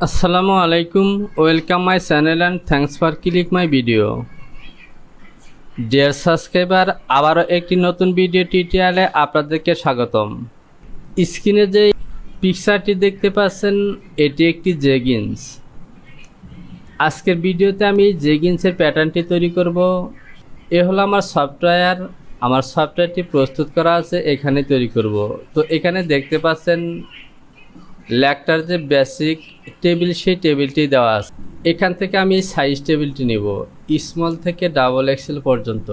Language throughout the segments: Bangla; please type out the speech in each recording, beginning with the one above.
আসসালামু আলাইকুম, welcome my channel and thanks for click my video. Dear subscriber, আবারও একটি নতুন ভিডিও টিউটোরিয়ালে আপনাদেরকে স্বাগতম। স্ক্রিনে যে পিকচারটি দেখতে পাচ্ছেন এটি একটি জেগিন্স। আজকের ভিডিওতে আমি জেগিন্সের প্যাটার্নটি তৈরি করব। এ হলো আমার সফটওয়্যার। আমার সফটওয়্যারটি প্রস্তুত করা আছে, এখানে তৈরি করব। তো এখানে দেখতে পাচ্ছেন লেগটার যে বেসিক টেবিল, সেই টেবিলটি দেওয়া আছে। এখান থেকে আমি এই সাইজ টেবিলটি নেব, স্মল থেকে ডাবল এক্সেল পর্যন্ত।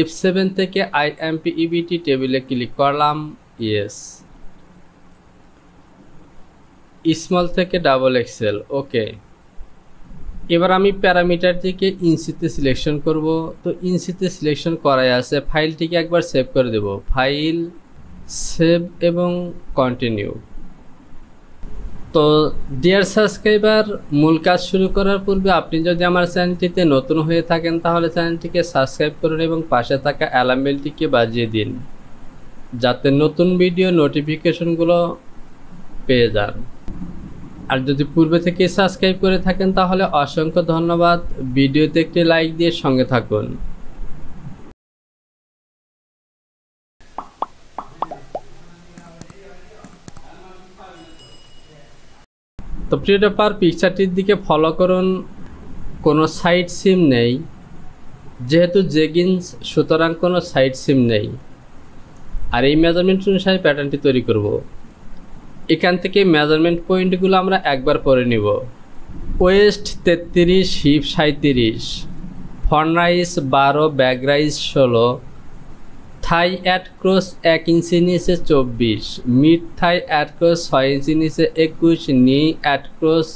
F7 থেকে IMPEBT টেবিলে ক্লিক করলাম, ইয়েস। স্মল থেকে ডাবল এক্সেল, ওকে। এবার আমি প্যারামিটারটিকে ইঞ্চিতে সিলেকশন করব। তো ইঞ্চিতে সিলেকশন করাই আছে, ফাইলটিকে একবার সেভ করে দেব। ফাইল, সেভ এবং কন্টিনিউ। তো ডিয়ার সাবস্ক্রাইবার, মূল কাজ শুরু করার পূর্বে আপনি যদি আমার চ্যানেলটিতে নতুন হয়ে থাকেন তাহলে চ্যানেলটিকে সাবস্ক্রাইব করুন এবং পাশে থাকা অ্যালার্ম বেলটিকে বাজিয়ে দিন, যাতে নতুন ভিডিও নোটিফিকেশনগুলো পেয়ে যান। আর যদি পূর্বে থেকে সাবস্ক্রাইব করে থাকেন তাহলে অসংখ্য ধন্যবাদ। ভিডিওতে একটি লাইক দিয়ে সঙ্গে থাকুন। তো প্রিয় ডেভেলপার, পিকচারটির দিকে ফলো করুন। কোনো সাইড সিম নেই, যেহেতু জেগিন্স সুতরাং কোনো সাইড সিম নেই। আর এই মেজারমেন্ট অনুসারে প্যাটার্নটি তৈরি করব। এখান থেকে মেজারমেন্ট পয়েন্টগুলো আমরা একবার পরে নিব। Waist 33, hip 37, front rise 12, back rise 16, thigh at cross 1 ইঞ্চি নিচে 24, মিড থাই অ্যাট ক্রস 6 ইঞ্চি নিচে 21, নি অ্যাট ক্রস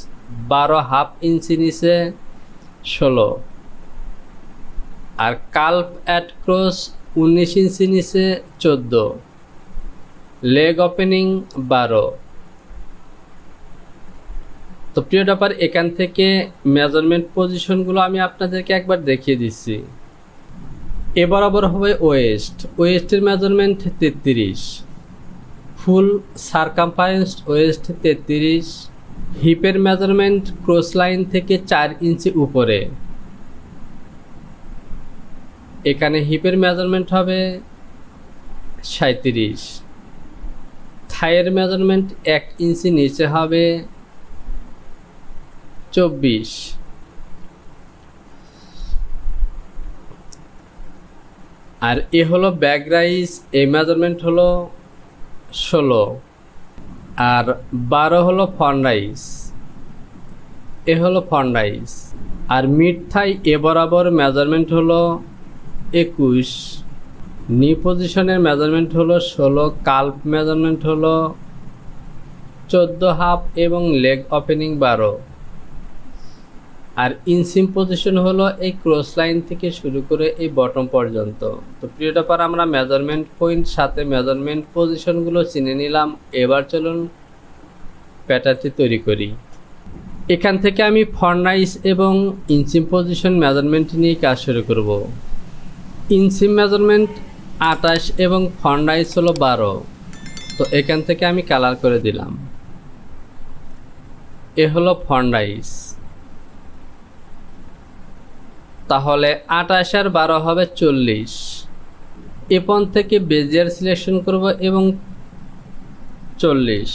12 হাফ ইঞ্চি নিচে 16, আর কাল্প অ্যাট ক্রস 19 ইঞ্চি নিচে 14, লেগ ওপেনিং 12। তো প্রিয় ডেভেলপার, এখান থেকে মেজারমেন্ট পজিশনগুলো আমি আপনাদেরকে একবার দেখিয়ে দিচ্ছি। এ বরাবর হবে ওয়েস্টের মেজারমেন্ট 33, ফুল সারকামফারেন্স ওয়েস্ট 33, হিপের মেজারমেন্ট ক্রস লাইন থেকে 4 ইঞ্চি উপরে। এখানে হিপের মেজারমেন্ট হবে 37, থাইয়ের মেজারমেন্ট 1 ইঞ্চি নিচে হবে 24, আর এ হলো ব্যাক রাইজ, এই মেজারমেন্ট হলো 16, আর 12 হলো ফ্রন্ট রাইজ, এ হলো ফ্রন্ট রাইজ। আর মিড থাই এ বরাবর মেজারমেন্ট হলো 21, নি পজিশনের মেজারমেন্ট হলো 16, কাল্প মেজারমেন্ট হলো 14 হাফ এবং লেগ ওপেনিং 12, আর ইনসিম পজিশন হলো এই ক্রস লাইন থেকে শুরু করে এই বটম পর্যন্ত। তো প্রিয় ডেভেলপার, আমরা মেজারমেন্ট পয়েন্ট সাথে মেজারমেন্ট পজিশনগুলো চিনে নিলাম। এবার চলুন প্যাটার্নটি তৈরি করি। এখান থেকে আমি ফ্রন্ট রাইজ এবং ইনসিম পজিশন মেজারমেন্ট নিয়ে কাজ শুরু করব। ইনসিম মেজারমেন্ট 28 এবং ফ্রন্ট রাইজ হলো 12। তো এখান থেকে আমি কালার করে দিলাম। এ হলো ফ্রন্ট রাইজ, তাহলে 28 আর 12 হবে 40। এপন থেকে বেজিয়ার সিলেকশন করব এবং 40।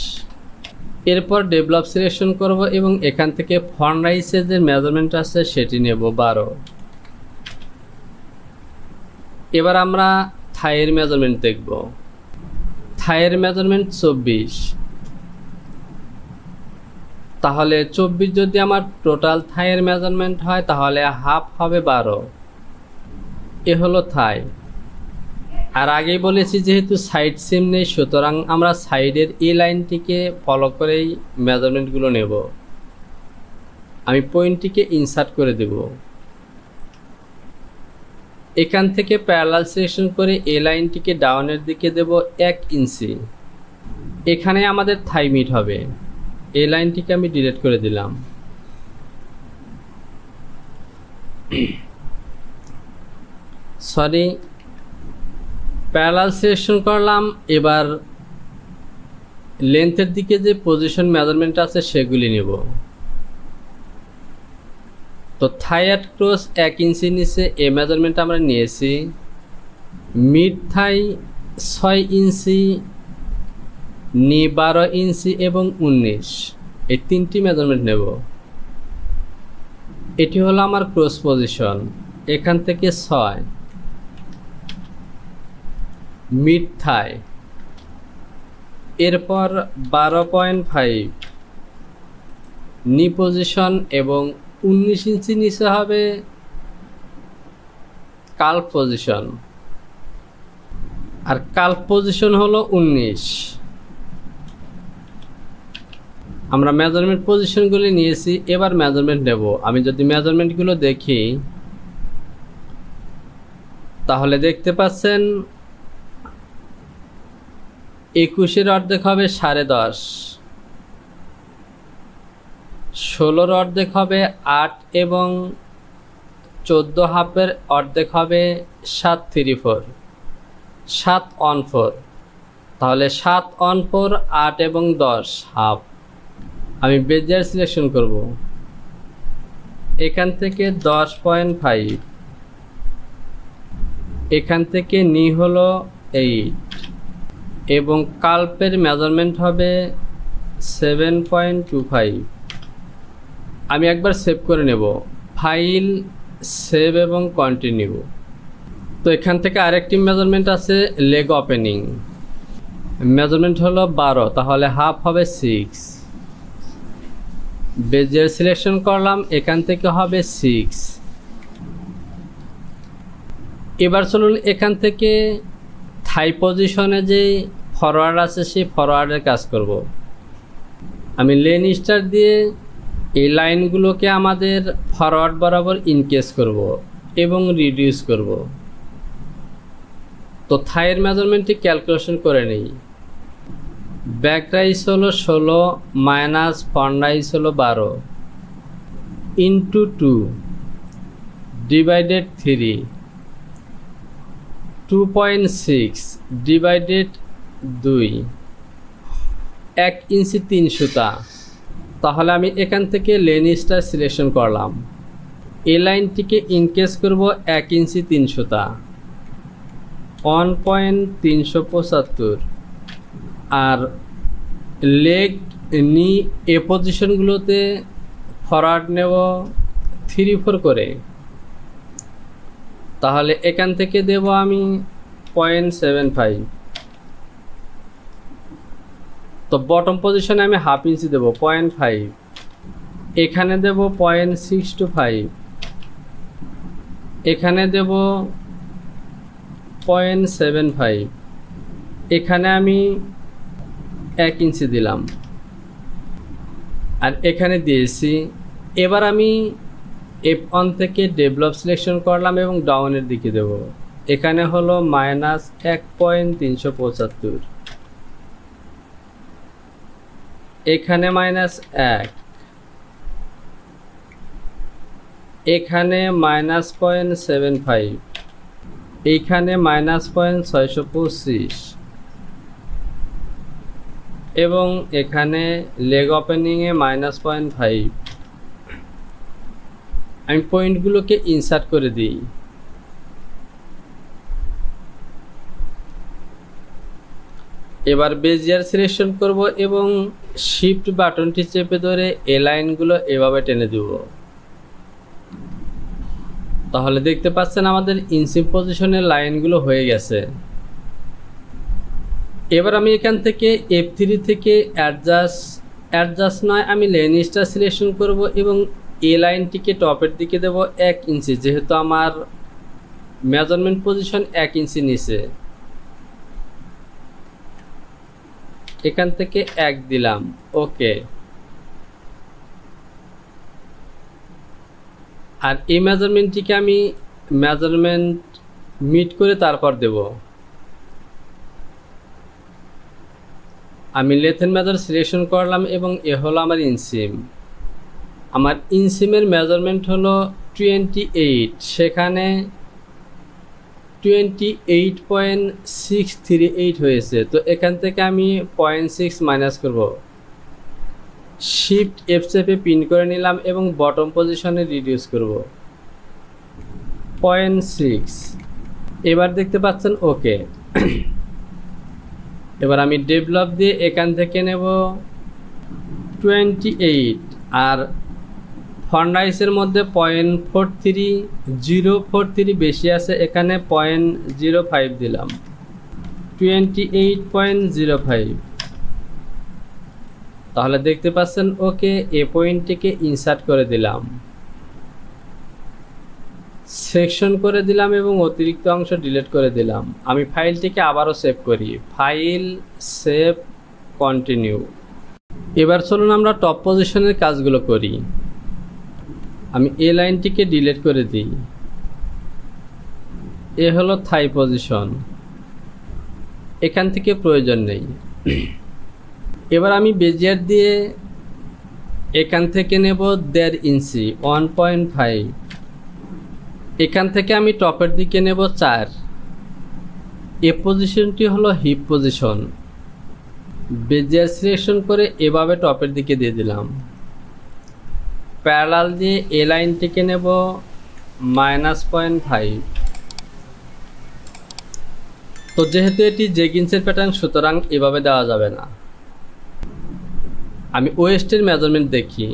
এরপর ডেভেলপ সিলেকশন করব এবং এখান থেকে ফ্রন্ট রাইজের যে মেজারমেন্ট আছে সেটি নেব 12। এবার আমরা থাইয়ের মেজারমেন্ট দেখব। থাইয়ের মেজারমেন্ট 24, তাহলে 24 যদি আমার টোটাল থাইয়ের মেজারমেন্ট হয় তাহলে হাফ হবে 12। এ হলো থাই। আর আগেই বলেছি যেহেতু সাইড সিম নেই সুতরাং আমরা সাইডের এই লাইনটিকে ফলো করেই মেজারমেন্টগুলো নেব। আমি পয়েন্টটিকে ইনসার্ট করে দেব। এখান থেকে প্যারালাল সিলেকশন করে এই লাইনটিকে ডাউনের দিকে দেব 1 ইঞ্চি। এখানে আমাদের থাই মিট হবে। এই লাইনটিকে আমি ডিলিট করে দিলাম। সরি, প্যারালাল সিলেকশন করলাম। এবার লেন্থের দিকে যে পজিশন মেজারমেন্ট আছে সেগুলি নেব। তো থাই অ্যাট ক্রস 1 ইঞ্চি নিচে এই মেজারমেন্ট আমরা নিয়েছি। মিড থাই 6 ইঞ্চি, নি 12 ইঞ্চি এবং 19, এই 3টি মেজারমেন্ট নেব। এটি হলো আমার ক্রস পজিশন। এখান থেকে 6 মিড থাই, এরপর 12.5 নি পজিশন এবং 19 ইঞ্চি নিচে হবে কাল্ফ পজিশন, আর কাল্ফ পজিশন হলো 19। আমরা মেজারমেন্ট পজিশনগুলি নিয়েছি, এবার মেজারমেন্ট নেব। আমি যদি মেজারমেন্টগুলো দেখি তাহলে দেখতে পাচ্ছেন 21-এর অর্ধেক হবে 10.5, 16-র অর্ধেক হবে 8 এবং 14 হাফের অর্ধেক হবে 7/3/4, 7/4। তাহলে 7/4, 8 এবং 10 হাফ। আমি বেজিয়ার সিলেকশন করব। এখান থেকে 10.5, এখান থেকে নি হলো 8 এবং কাল্পের মেজারমেন্ট হবে 7.25। আমি একবার সেভ করে নেব, ফাইল, সেভ এবং কন্টিনিউ। তো এখান থেকে আরেকটি মেজারমেন্ট আছে লেগ ওপেনিং, মেজারমেন্ট হলো 12, তাহলে হাফ হবে 6। বেজিয়ার সিলেকশন করলাম, এখান থেকে হবে 6। এবার চলুন এখান থেকে থাই পজিশনে যে ফরওয়ার্ড আছে সেই ফরওয়ার্ডের কাজ করব। আমি লেন স্টার দিয়ে এই লাইনগুলোকে আমাদের ফরওয়ার্ড বরাবর ইনকেস করব এবং রিডিউস করব। তো থাইয়ের মেজারমেন্টটি ক্যালকুলেশন করে নেই। ব্যাক রাইস হলো 16 মাইনাস ফ্রন্ট রাইস হলো 12 ইন্টু 2 ডিভাইডেড 3, 2.6 ডিভাইডেড 2, 1 ইঞ্চি 3 সুতা। তাহলে আমি এখান থেকে লেন স্টার সিলেকশন করলাম, এই লাইনটিকে ইনকেস করব 1 ইঞ্চি 3 সুতা, 1.375। আর লেগ নি এ পজিশনগুলোতে ফরওয়ার্ড নেব 3/4 করে। তাহলে এখান থেকে দেব আমি 0.75। তো বটম পজিশনে আমি হাফ ইঞ্চি দেব 0.5, এখানে দেব 0.625, এখানে দেব 0.75, এখানে আমি 1 ইঞ্চি দিলাম আর এখানে দিয়েছি। এবার আমি F1 থেকে ডেভেলপ সিলেকশন করলাম এবং ডাউনের দিকে দেব। এখানে হলো -1.375, এখানে -1, এখানে -0.75, এইখানে -0.625 এবং এখানে লেগ ওপেনিংয়ে -0.5। আমি পয়েন্টগুলোকে ইনসার্ট করে দিই। এবার বেজিয়ার সিলেকশন করব এবং শিফট বাটনটি চেপে ধরে এই লাইনগুলো এভাবে টেনে দেব। তাহলে দেখতে পাচ্ছেন আমাদের ইনসিপ পজিশনের লাইনগুলো হয়ে গেছে। এবার আমি এখান থেকে F3 থেকে অ্যাডজাস্ট নয়, আমি লেন স্টার সিলেকশন করব এবং এই লাইনটিকে টপের দিকে দেব 1 ইঞ্চি, যেহেতু আমার মেজারমেন্ট পজিশন 1 ইঞ্চি নিচে। এখান থেকে 1 দিলাম, ওকে। আর এই মেজারমেন্টটিকে আমি মেজারমেন্ট মিট করে তারপর দেব। আমি লেথেন মেজার সিলেকশন করলাম এবং এ হলো আমার ইনসিম। আমার ইনসিমের মেজারমেন্ট হলো 28, সেখানে 28.638 হয়েছে। তো এখান থেকে আমি 0.6 মাইনাস করব, শিফট এফ চেপে পিন করে নিলাম এবং বটম পজিশনে রিডিউস করব 0.6। এবার দেখতে পাচ্ছেন ওকে। এবার আমি ডেভেলপ দিয়ে এখান থেকে নেব 28 আর ফন্ট রাইজের মধ্যে 0.43 বেশি আছে, এখানে 0.05 দিলাম, 28.05। তাহলে দেখতে পাচ্ছেন ওকে। এ পয়েন্টটিকে ইনসার্ট করে দিলাম, সেকশন করে দিলাম এবং অতিরিক্ত অংশ ডিলিট করে দিলাম। আমি ফাইলটিকে আবারও সেভ করি, ফাইল, সেভ, কন্টিনিউ। এবার চলুন আমরা টপ পজিশনের কাজগুলো করি। আমি এই লাইনটিকে ডিলিট করে দিই। এ হলো থাই পজিশন, এখান থেকে প্রয়োজন নেই। এবার আমি বেজিয়ার দিয়ে এখান থেকে নেব 1.5 ইঞ্চি 1.5। এখান থেকে আমি টপের দিকে নেব 4। এ পজিশনটি হলো হিপ পজিশন। বেজিয়ার সিলেকশন করে এভাবে টপের দিকে দিয়ে দিলাম। প্যারালাল দিয়ে এ লাইনটিকে নেব -0.5। তো যেহেতু এটি জেগিন্সের প্যাটার্ন, সুতরাং এভাবে দেওয়া যাবে না। আমি ওয়েস্টের মেজারমেন্ট দেখি,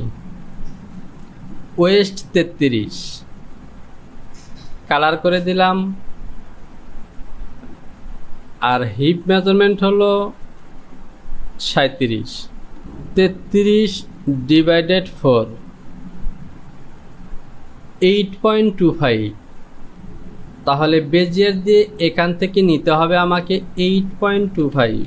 ওয়েস্ট 33, কালার করে দিলাম। আর হিপ মেজারমেন্ট হলো 37, 33/4 8.25। তাহলে বেজিয়ার দিয়ে এখান থেকে নিতে হবে আমাকে 8.25।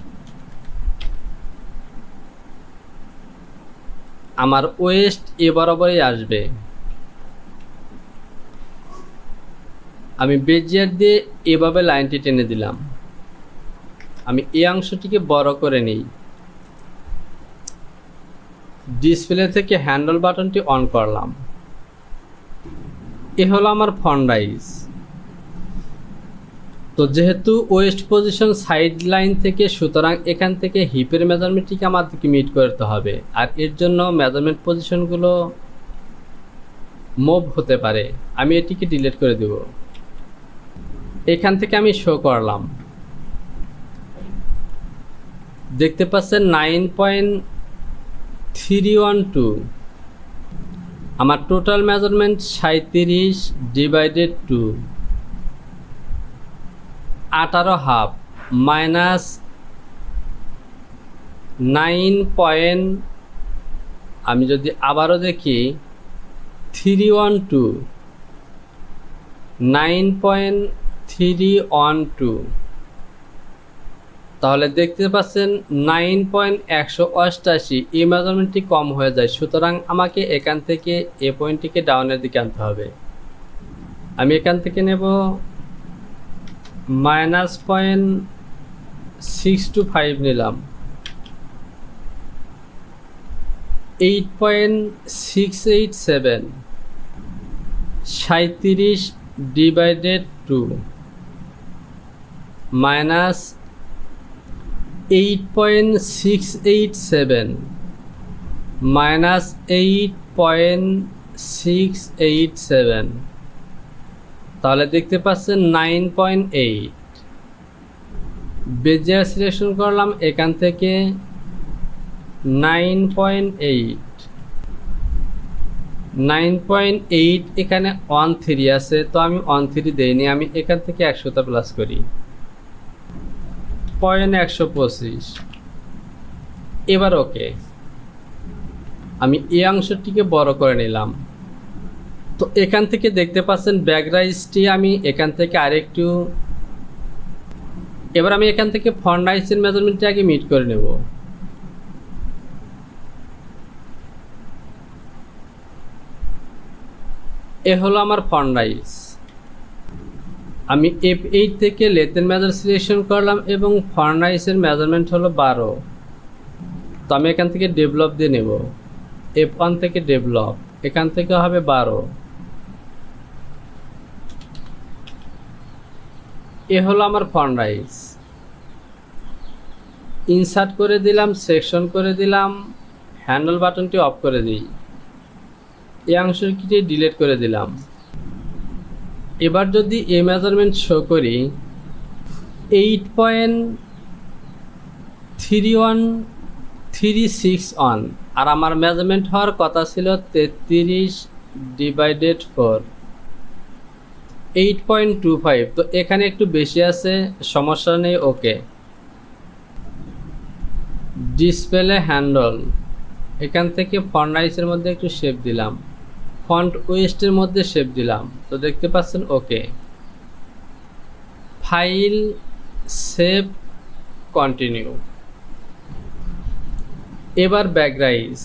আমার ওয়েস্ট এ বরাবরই আসবে। আমি বেজিয়ার দিয়ে এভাবে লাইনটি টেনে দিলাম। আমি এই অংশটিকে বড় করে নিই। ডিসপ্লে থেকে হ্যান্ডল বাটনটি অন করলাম। এ হলো আমার ফন্ট রাইজ। তো যেহেতু ওয়েস্ট পজিশন সাইড লাইন থেকে, সুতরাং এখান থেকে হিপের মেজারমেন্টটিকে আমাদেরকে মিট করতে হবে। আর এর জন্য মেজারমেন্ট পজিশনগুলো মুভ হতে পারে। আমি এটিকে ডিলিট করে দেব। এখান থেকে আমি শো করলাম, দেখতে পাচ্ছেন 9.312। আমার টোটাল মেজারমেন্ট 37/2 18.5 মাইনাস 9. আমি যদি আবারও দেখি 312 9.312, তাহলে দেখতে পাচ্ছেন 9.188। এই মেজারমেন্টটি কম হয়ে যায়, সুতরাং আমাকে এখান থেকে এ পয়েন্টটিকে ডাউনের দিকে আনতে হবে। আমি এখান থেকে নেব -0.625 নিলাম, 8.687 37/2 মাইনাস 8.687 মাইনাস 8.687, তাহলে দেখতে পাচ্ছেন 9.8। বেজিয়ার সিলেকশন করলাম, এখান থেকে 9.8 এখানে 13 আছে, তো আমি 13 দেইনি। আমি এখান থেকে 100টা প্লাস করি, 125। এবার ওকে। আমি এই অংশটিকে বড় করে নিলাম। তো এখান থেকে দেখতে পাচ্ছেন ব্যাক রাইজটি আমি এখান থেকে আরেকটু, এবার আমি এখান থেকে ফন্ট রাইজের মেজারমেন্টটি আগে মিট করে নেব। এ হলো আমার ফন্ট রাইজ। আমি F8 থেকে লেন্থের মেজার সিলেকশন করলাম এবং ফন্ট রাইজের মেজারমেন্ট হলো 12। তো আমি এখান থেকে ডেভেলপ দিয়ে নেব, F1 থেকে ডেভেলপ, এখান থেকে হবে 12। এ হলো আমার ফন্ট রাইজ। ইনসার্ট করে দিলাম, সেকশন করে দিলাম, হ্যান্ডেল বাটনটি অফ করে দিই, এই অংশটি ডিলিট করে দিলাম। এবার যদি এই মেজারমেন্ট শো করি 8.31361 আর আমার মেজারমেন্ট হওয়ার কথা ছিল 33/4 8.25। তো এখানে একটু বেশি আছে, সমস্যা নেই। ওকে, ডিসপ্লে হ্যান্ডল, এখান থেকে ফন্ট রাইজের মধ্যে একটু শেপ দিলাম, ফন্ট ওয়েস্টের মধ্যে শেপ দিলাম, তো দেখতে পাচ্ছেন। ওকে, ফাইল, সেভ, কন্টিনিউ। এবার ব্যাক রাইজ,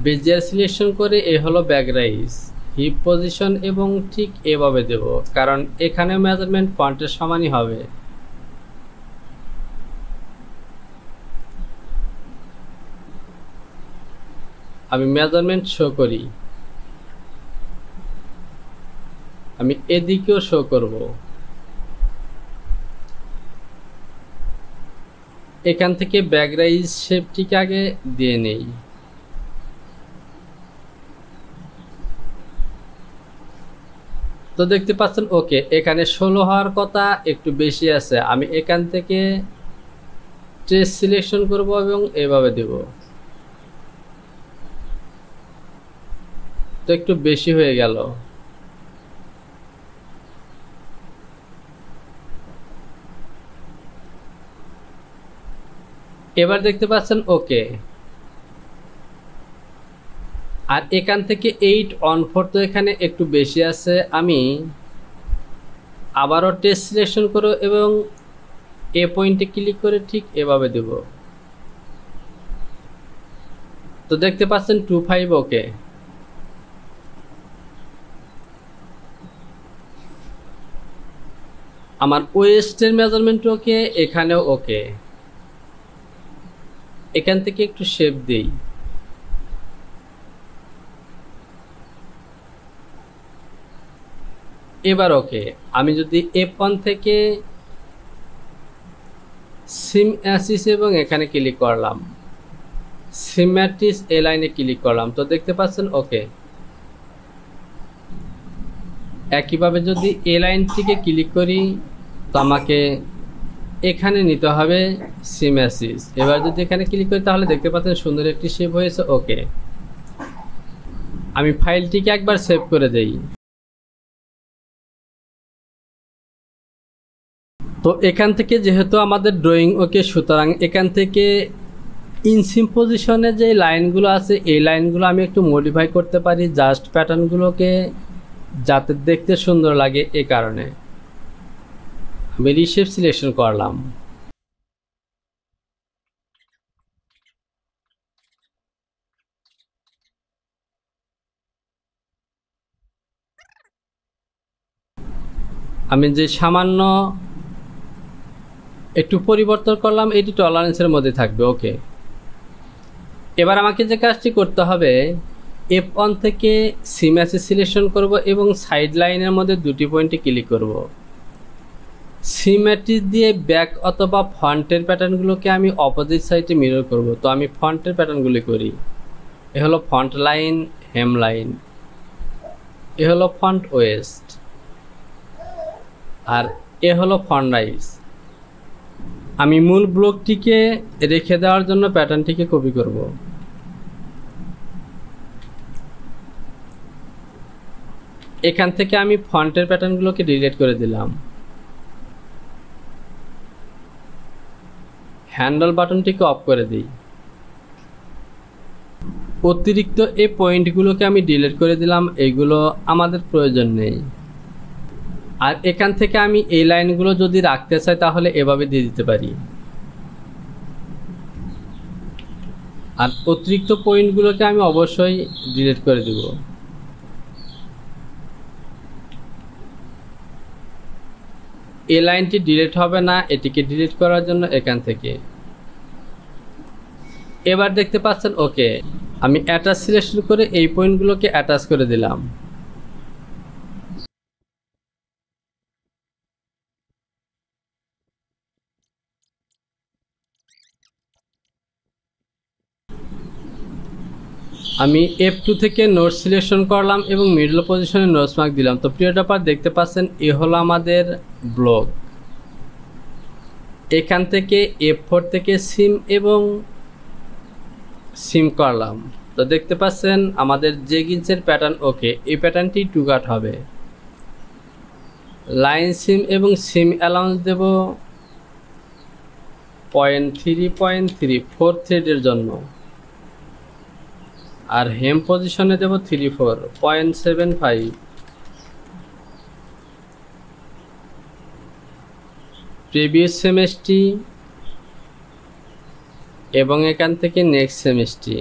বেজিয়ার সিলেকশন করে এ হলো ব্যাক রাইজ, হিপ পজিশন এবং ঠিক এভাবে দেব, কারণ এখানে মেজারমেন্ট ফন্টের সমানই হবে। আমি মেজারমেন্ট শো করি, আমি এদিকেও শো করব। এখান থেকে ব্যাক রাইজ শেপটিকে আগে দিয়ে নেই। তো দেখতে পাচ্ছেন। ওকে, এখানে 16 হওয়ার কথা, একটু বেশি আছে। আমি এখান থেকে ট্রেস সিলেকশন করব এবং এভাবে দেব, তো একটু বেশি হয়ে গেল। এবার দেখতে পাচ্ছেন। ওকে, আর এখান থেকে 814, তো এখানে একটু বেশি আছে। আমি আবারও টেস্ট সিলেকশন করব এবং এ পয়েন্টে ক্লিক করে ঠিক এভাবে দেব, তো দেখতে পাচ্ছেন 25। ওকে, আমার ওয়েস্টের মেজারমেন্ট ওকে, এখানেও ওকে। এখান থেকে একটু শেপ দেই, এবার ওকে। আমি যদি F1 থেকে সিম অ্যাসিস এবং এখানে ক্লিক করলাম, সিম্যাট্রিস এ লাইনে ক্লিক করলাম, তো দেখতে পাচ্ছেন। ওকে, একইভাবে যদি এ লাইন থেকে ক্লিক করি তো আমাকে এখানে নিতে হবে সিম অ্যাসিস। এবার যদি এখানে ক্লিক করি তাহলে দেখতে পাচ্ছেন সুন্দর একটি শেপ হয়েছে। ওকে, আমি ফাইলটিকে একবার সেভ করে দেই। তো এখান থেকে যেহেতু আমাদের ড্রয়িং ওকে, সুতরাং এখান থেকে ইনসিম পজিশনে যে লাইনগুলো আছে এই লাইনগুলো আমি একটু মডিফাই করতে পারি, জাস্ট প্যাটার্নগুলোকে যাতে দেখতে সুন্দর লাগে। এই কারণে আমি রিশেপ সিলেকশন করলাম। আমি যে সামান্য একটু পরিবর্তন করলাম, এটি টলারেন্সের মধ্যে থাকবে। ওকে, এবার আমাকে যে কাজটি করতে হবে, F1 থেকে সিম অ্যাসিস সিলেকশন করব এবং সাইড লাইনের মধ্যে দুটি পয়েন্টে ক্লিক করব। সিম্যাট্রিক দিয়ে ব্যাক অথবা ফন্টের প্যাটার্নগুলোকে আমি অপোজিট সাইডে মিরর করব। তো আমি ফন্টের প্যাটার্নগুলি করি। এ হলো ফন্ট লাইন, হেম লাইন, এ হলো ফন্ট ওয়েস্ট, আর এ হলো ফন্ট রাইজ। আমি মূল ব্লকটিকে রেখে দেওয়ার জন্য প্যাটার্নটিকে কপি করব। এখান থেকে আমি ফন্টের প্যাটার্নগুলোকে ডিলিট করে দিলাম। হ্যান্ডেল বাটনটিকে অফ করে দিই। অতিরিক্ত এই পয়েন্টগুলোকে আমি ডিলিট করে দিলাম, এইগুলো আমাদের প্রয়োজন নেই। আর এখান থেকে আমি এই লাইনগুলো যদি রাখতে চাই তাহলে এভাবে দিয়ে দিতে পারি। আর অতিরিক্ত পয়েন্টগুলোকে আমি অবশ্যই ডিলিট করে দিব। এই লাইনটি ডিলিট হবে না, এটিকে ডিলিট করার জন্য এখান থেকে এবার দেখতে পাচ্ছেন। ওকে, আমি অ্যাটাচ সিলেকশন করে এই পয়েন্টগুলোকে অ্যাটাচ করে দিলাম। আমি F2 থেকে নোট সিলেকশন করলাম এবং মিডল পজিশনে নোটস মার্ক দিলাম। তো প্রিয় টপার দেখতে পাচ্ছেন এ হলো আমাদের ব্লক। এখান থেকে F4 থেকে সিম এবং সিম করলাম। তো দেখতে পাচ্ছেন আমাদের জেগিন্সের প্যাটার্ন ওকে, এই প্যাটার্নটি টু কাট হবে। লাইন সিম এবং সিম অ্যালাউন্স দেব 0.3 4 থ্রেডের জন্য, আর হেম পজিশনে দেব 3/4 0.75। প্রিভিয়াস সেমিস্ট্রি এবং এখান থেকে নেক্সট সেমিস্ট্রি।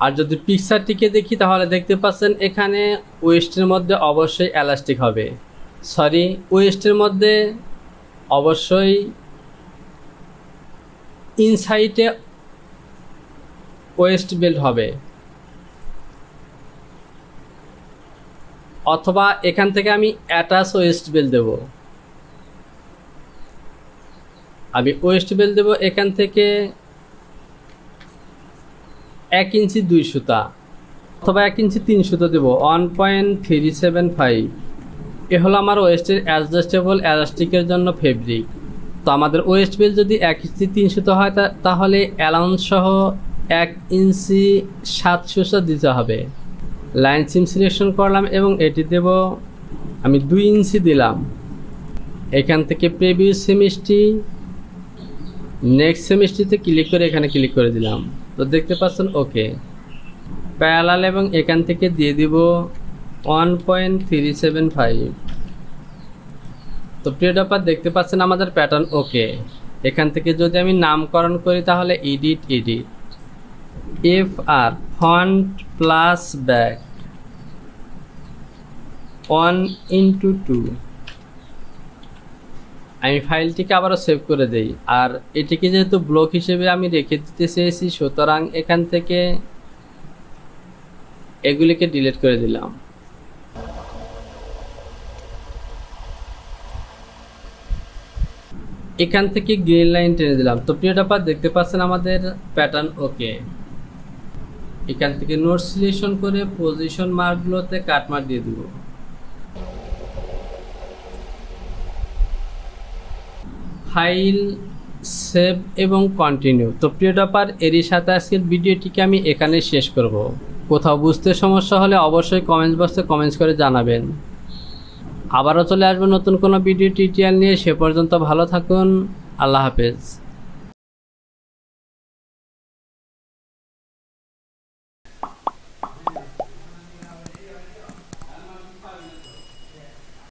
আর যদি পিকচারটিকে দেখি তাহলে দেখতে পাচ্ছেন এখানে ওয়েস্টের মধ্যে অবশ্যই এলাস্টিক হবে, সরি ওয়েস্টের মধ্যে অবশ্যই ইনসাইডে ওয়েস্ট বেল্ট হবে, অথবা এখান থেকে আমি অ্যাটাচ ওয়েস্ট বেল্ট দেব। আমি ওয়েস্ট বেল্ট দেব এখান থেকে 1 ইঞ্চি 2 সুতা, অথবা 1 ইঞ্চি 3 সুতা দেব 1.375। এ হলো আমার ওয়েস্টের অ্যাডজাস্টেবল এলাস্টিকের জন্য ফেব্রিক। তো আমাদের ওয়েস্ট বেল্ট যদি 1 ইঞ্চি 3 সুতা হয় তাহলে অ্যালাউন্স সহ 1 ইঞ্চি 7 সুতা দিতে হবে। লাইন সিম সিলেকশন করলাম এবং এটি দেব আমি 2 ইঞ্চি দিলাম। এখান থেকে প্রিভিয়াস সেমিস্ট্রি নেক্সট সেমিস্ট্রিতে ক্লিক করে এখানে ক্লিক করে দিলাম। তো দেখতে পাচ্ছেন ওকে প্যারালাল, এবং এখান থেকে দিয়ে দিব 1.375। তো প্রিয় টপার দেখতে পাচ্ছেন আমাদের প্যাটার্ন ওকে। এখান থেকে যদি আমি নামকরণ করি তাহলে edit FR font plus back 1:2। আমি ফাইলটিকে আবারও সেভ করে দেই। আর এটিকে যেহেতু ব্লক হিসেবে আমি রেখে দিতে চেয়েছি, সুতরাং এখান থেকে এগুলিকে ডিলিট করে দিলাম। এখান থেকে গ্রিন লাইন টেনে দিলাম। তো প্রিয় টপার দেখতে পাচ্ছেন আমাদের প্যাটার্ন ওকে। এখান থেকে নোট সিলেকশন করে পজিশন মার্কগুলোতে কাট মার্ক দিয়ে দিব। ফাইল সেভ এবং কন্টিনিউ। তো প্রিয় টপার এরই সাথে আজকের ভিডিওটিকে আমি এখানে শেষ করব। কোথাও বুঝতে সমস্যা হলে অবশ্যই কমেন্টস বক্সে কমেন্টস করে জানাবেন। আবারও চলে আসবো নতুন কোনো ভিডিও টিউটোরিয়াল নিয়ে। সে পর্যন্ত ভালো থাকুন। আল্লাহ হাফেজ।